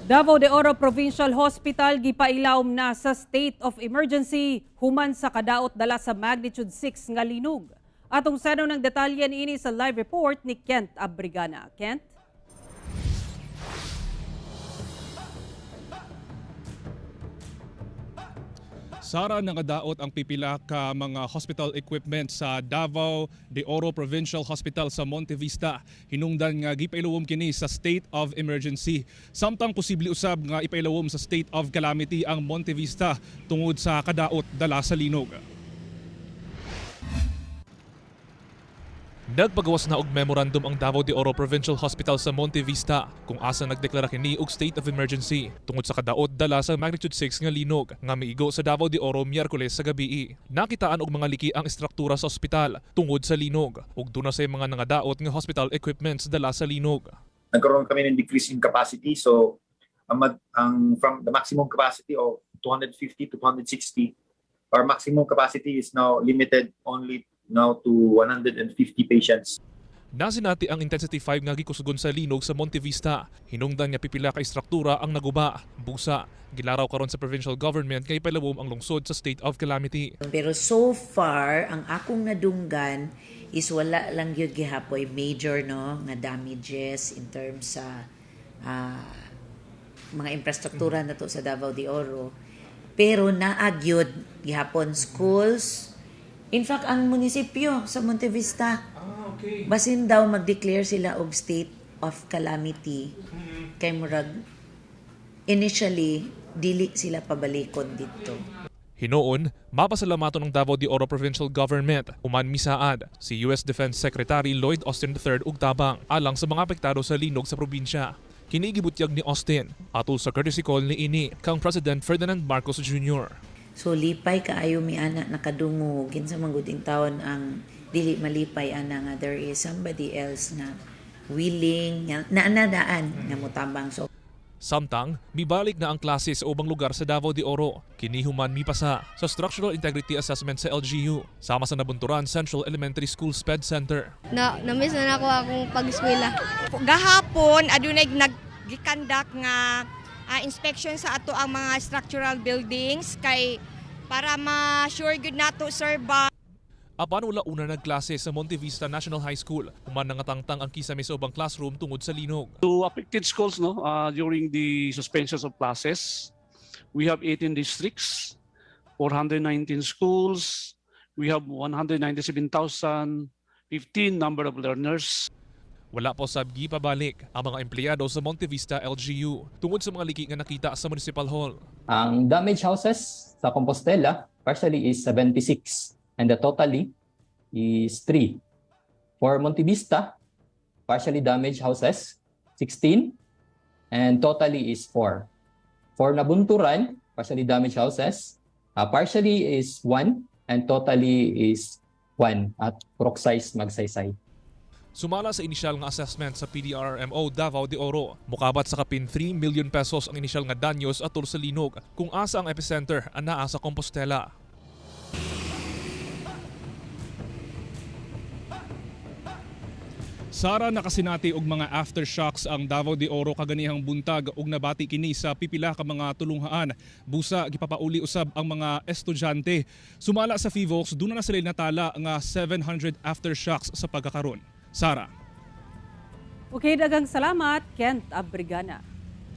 Davao de Oro Provincial Hospital gipailawom na sa state of emergency human sa kadaot dala sa magnitude 6 nga linog. Atong sano ng detalye niini sa live report ni Kent Abrigana. Kent? Sara nakadaot ang pipila ka mga hospital equipment sa Davao de Oro Provincial Hospital sa Monte Vista. Hinungdan nga gipailawom kini sa state of emergency. Samtang posible usab nga ipailawom sa state of calamity ang Monte Vista tungod sa kadaot dala sa linog. Nagpagawas na og memorandum ang Davao de Oro Provincial Hospital sa Monte Vista kung asa nagdeklara kini og state of emergency tungod sa kadaot dala sa magnitude 6 nga linog nga miigo sa Davao de Oro Miyerkules sa gabii. Nakitaan og mga liki ang estruktura sa ospital tungod sa linog ug duna say mga nangadaot nga hospital equipments dala sa linog. Nagkaroon kami ng decrease in capacity, so from the maximum capacity of 250 to 260, our maximum capacity is now limited only now to 150 patients. Nasinati ang intensity 5 nga gikusgon sa linog sa Monte Vista. Hinungdan nga pipila ka istruktura ang naguba, busa. Gilaraw karon sa provincial government kay palawom ang lungsod sa state of calamity. Pero so far, ang akong nadunggan is wala lang yun gihapoy major no nga damages in terms sa mga infrastruktura na to sa Davao de Oro. Pero naagyod gihapon schools. In fact, ang munisipyo sa Monte Vista, basin daw mag-declare sila og state of calamity. Kay murag, initially, dili sila pabalikon dito. Hinoon, mapasalamaton ng Davao de Oro Provincial Government uman misaad si US Defense Secretary Lloyd Austin III ug tabang alang sa mga apektado sa linog sa probinsya. Kini gibutyag ni Austin atol sa courtesy call ni ini kang President Ferdinand Marcos Jr. So lipay kaayo mi ana nakadungo kinsa man gud taon ang dili malipay ana nga there is somebody else na willing na anadaan nga motabang. So samtang mibalik na ang klase sa ubang lugar sa Davao de Oro. Kini human mipasa sa Structural Integrity Assessment sa LGU sama sa Nabunturan Central Elementary School SPED Center. Na-miss na ako akong pag-eskwela. Gahapon adunay naggikandak nga inspection sa ato ang mga structural buildings kay para ma-sure good nato sir ba. Apan wala una nagklase sa Monte Vista National High School. Human nangatangtang ang kisame sa ubang classroom tungod sa linog. To affected schools during the suspensions of classes, we have 18 districts, 419 schools, we have 197,015 number of learners. Wala po sabgi pabalik ang mga empleyado sa Monte Vista LGU tungod sa mga liki nga nakita sa Municipal Hall. Ang damaged houses sa Compostela partially is 76 and the totally is 3. For Monte Vista, partially damaged houses 16 and totally is 4. For Nabunturan, partially damaged houses, partially is 1 and totally is 1 at Procsize Magsaysay. Sumala sa inisyal nga assessment sa PDRRMO Davao de Oro, mukabat sa kapin 3 million pesos ang inisyal nga danyos atol sa linog kung asa ang epicenter anaa sa Compostela. Sara nakasinati og mga aftershocks ang Davao de Oro kaganihang buntag ug nabati kini sa pipila ka mga tulunghaan. Busa gipapauli usab ang mga estudyante. Sumala sa FIVOX duna na sila natala nga 700 aftershocks sa pagkakaron. Sara. Okay, dagang salamat, Kent Abrigana.